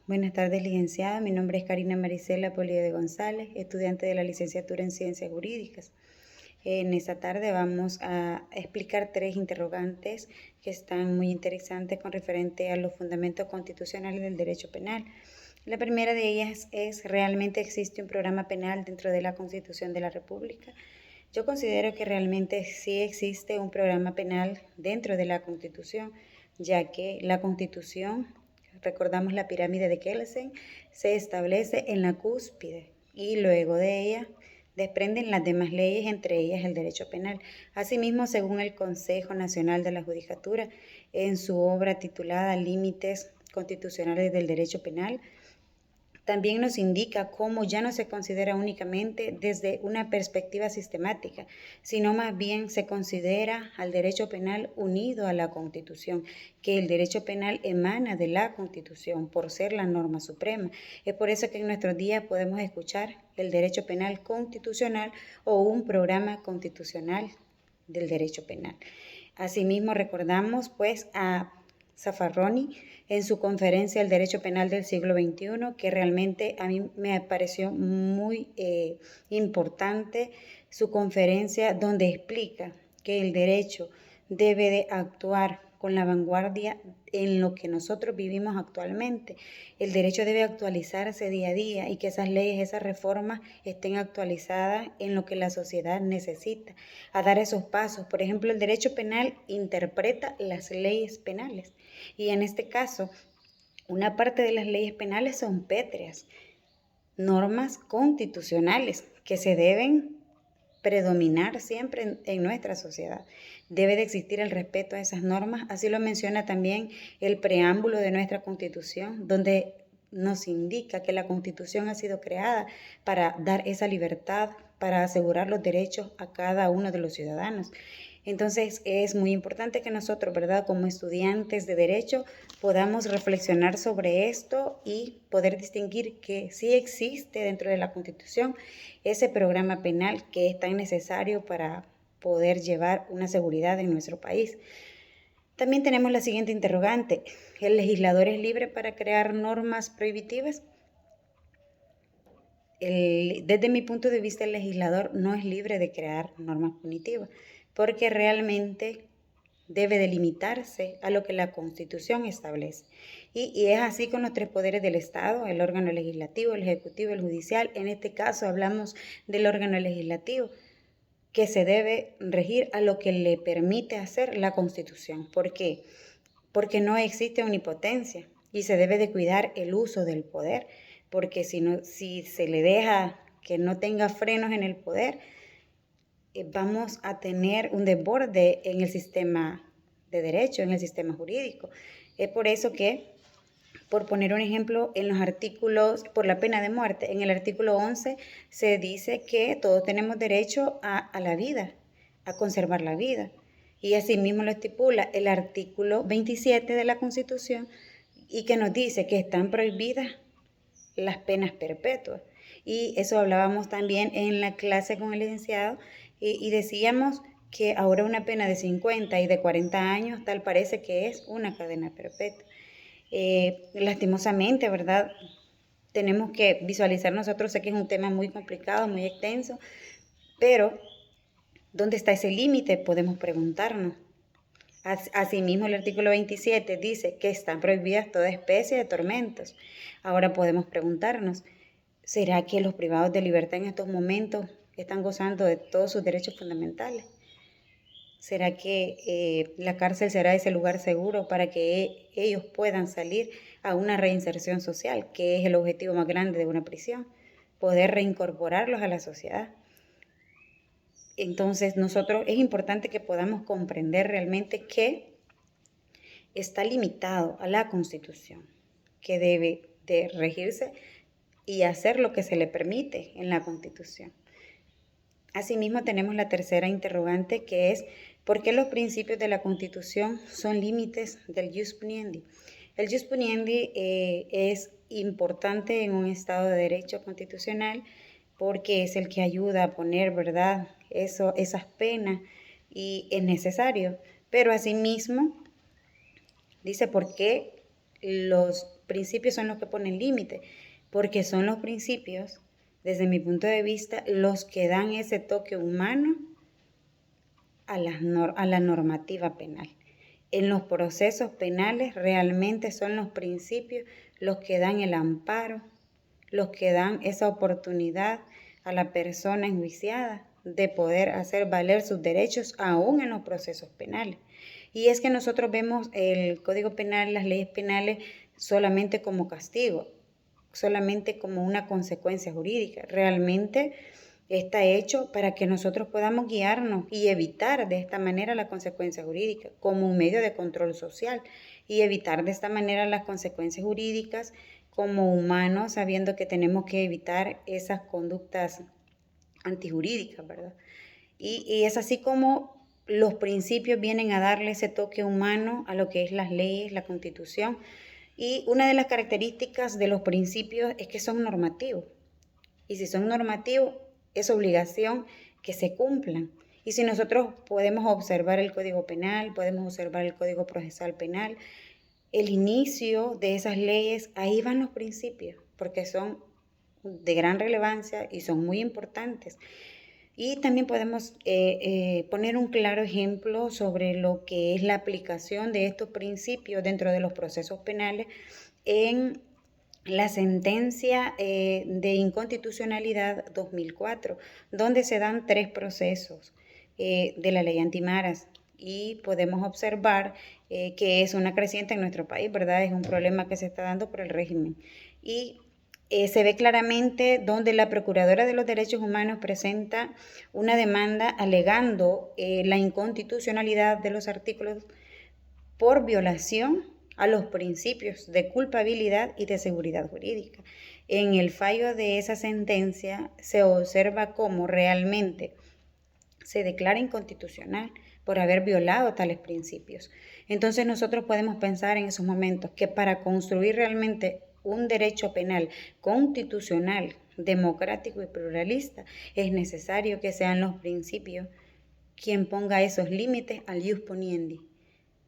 Buenas tardes, licenciada. Mi nombre es Karina Marisela Polio de González, estudiante de la licenciatura en Ciencias Jurídicas. En esta tarde vamos a explicar 3 interrogantes que están muy interesantes con referente a los fundamentos constitucionales del derecho penal. La primera de ellas es: ¿realmente existe un programa penal dentro de la Constitución de la República? Yo considero que realmente sí existe un programa penal dentro de la Constitución, ya que la Constitución, recordamos la pirámide de Kelsen, se establece en la cúspide y luego de ella desprenden las demás leyes, entre ellas el derecho penal. Asimismo, según el Consejo Nacional de la Judicatura, en su obra titulada Límites Constitucionales del Derecho Penal, también nos indica cómo ya no se considera únicamente desde una perspectiva sistemática, sino más bien se considera al derecho penal unido a la Constitución, que el derecho penal emana de la Constitución por ser la norma suprema. Es por eso que en nuestros días podemos escuchar el derecho penal constitucional o un programa constitucional del derecho penal. Asimismo, recordamos pues a Zaffaroni en su conferencia El Derecho Penal del siglo XXI, que realmente a mí me pareció muy importante su conferencia, donde explica que el derecho debe de actuar con la vanguardia en lo que nosotros vivimos actualmente. El derecho debe actualizarse día a día y que esas leyes, esas reformas estén actualizadas en lo que la sociedad necesita, a dar esos pasos. Por ejemplo, el derecho penal interpreta las leyes penales y en este caso, una parte de las leyes penales son pétreas, normas constitucionales que se deben predominar siempre en nuestra sociedad. Debe de existir el respeto a esas normas, así lo menciona también el preámbulo de nuestra Constitución, donde nos indica que la Constitución ha sido creada para dar esa libertad, para asegurar los derechos a cada uno de los ciudadanos. Entonces es muy importante que nosotros, ¿verdad?, como estudiantes de Derecho, podamos reflexionar sobre esto y poder distinguir que sí existe dentro de la Constitución ese programa penal que es tan necesario para poder llevar una seguridad en nuestro país. También tenemos la siguiente interrogante: ¿el legislador es libre para crear normas prohibitivas? Desde mi punto de vista, el legislador no es libre de crear normas punitivas, porque realmente debe delimitarse a lo que la Constitución establece. Y es así con los 3 poderes del Estado: el órgano legislativo, el ejecutivo, el judicial. En este caso hablamos del órgano legislativo, que se debe regir a lo que le permite hacer la Constitución. ¿Por qué? Porque no existe omnipotencia y se debe de cuidar el uso del poder, porque si se le deja que no tenga frenos en el poder, vamos a tener un desborde en el sistema de derecho, en el sistema jurídico. Es por eso que, por poner un ejemplo, en los artículos, por la pena de muerte, en el artículo 11 se dice que todos tenemos derecho a la vida, a conservar la vida. Y asimismo lo estipula el artículo 27 de la Constitución, y que nos dice que están prohibidas las penas perpetuas. Y eso hablábamos también en la clase con el licenciado, y decíamos que ahora una pena de 50 y de 40 años tal parece que es una cadena perpetua. Lastimosamente, ¿verdad?, tenemos que visualizar nosotros, sé que es un tema muy complicado, muy extenso, pero ¿dónde está ese límite? Podemos preguntarnos. Asimismo, el artículo 27 dice que están prohibidas toda especie de tormentos. Ahora podemos preguntarnos, ¿será que los privados de libertad en estos momentos están gozando de todos sus derechos fundamentales? ¿Será que la cárcel será ese lugar seguro para que ellos puedan salir a una reinserción social, que es el objetivo más grande de una prisión? Poder reincorporarlos a la sociedad. Entonces, nosotros es importante que podamos comprender realmente que está limitado a la Constitución, que debe de regirse y hacer lo que se le permite en la Constitución. Asimismo, tenemos la tercera interrogante, que es: ¿por qué los principios de la Constitución son límites del jus puniendi? El jus puniendi es importante en un Estado de Derecho constitucional porque es el que ayuda a poner, ¿verdad?, esas penas, y es necesario. Pero asimismo, dice: ¿por qué los principios son los que ponen límite, porque son los principios, desde mi punto de vista, los que dan ese toque humano a la normativa penal. En los procesos penales realmente son los principios los que dan el amparo, los que dan esa oportunidad a la persona enjuiciada de poder hacer valer sus derechos aún en los procesos penales. Y es que nosotros vemos el Código Penal, las leyes penales, solamente como castigo, solamente como una consecuencia jurídica. Realmente está hecho para que nosotros podamos guiarnos y evitar de esta manera la consecuencia jurídica como un medio de control social y evitar de esta manera las consecuencias jurídicas como humanos, sabiendo que tenemos que evitar esas conductas antijurídicas, ¿verdad? Y es así como los principios vienen a darle ese toque humano a lo que es las leyes, la Constitución. Y una de las características de los principios es que son normativos. Y si son normativos, es obligación que se cumplan. Y si nosotros podemos observar el Código Penal, podemos observar el Código Procesal Penal, el inicio de esas leyes, ahí van los principios, porque son de gran relevancia y son muy importantes. Y también podemos poner un claro ejemplo sobre lo que es la aplicación de estos principios dentro de los procesos penales en la sentencia de inconstitucionalidad 2004, donde se dan 3 procesos de la ley antimaras y podemos observar que es una creciente en nuestro país, ¿verdad? Es un problema que se está dando por el régimen. Y se ve claramente donde la Procuradora de los Derechos Humanos presenta una demanda alegando la inconstitucionalidad de los artículos por violación a los principios de culpabilidad y de seguridad jurídica. En el fallo de esa sentencia se observa cómo realmente se declara inconstitucional por haber violado tales principios. Entonces nosotros podemos pensar en esos momentos que para construir realmente un derecho penal constitucional, democrático y pluralista, es necesario que sean los principios quien ponga esos límites al ius poniendi.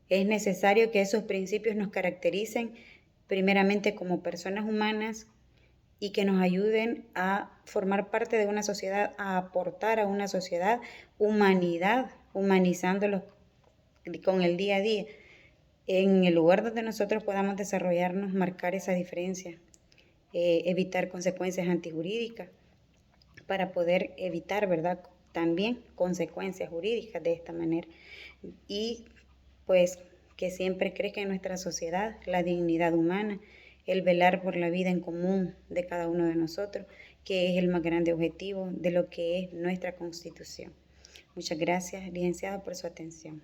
Es necesario que esos principios nos caractericen primeramente como personas humanas y que nos ayuden a formar parte de una sociedad, a aportar a una sociedad humanidad, humanizándolos con el día a día. En el lugar donde nosotros podamos desarrollarnos, marcar esa diferencia, evitar consecuencias antijurídicas para poder evitar, ¿verdad?, también consecuencias jurídicas de esta manera. Y pues que siempre crezca en nuestra sociedad la dignidad humana, el velar por la vida en común de cada uno de nosotros, que es el más grande objetivo de lo que es nuestra Constitución. Muchas gracias, licenciado, por su atención.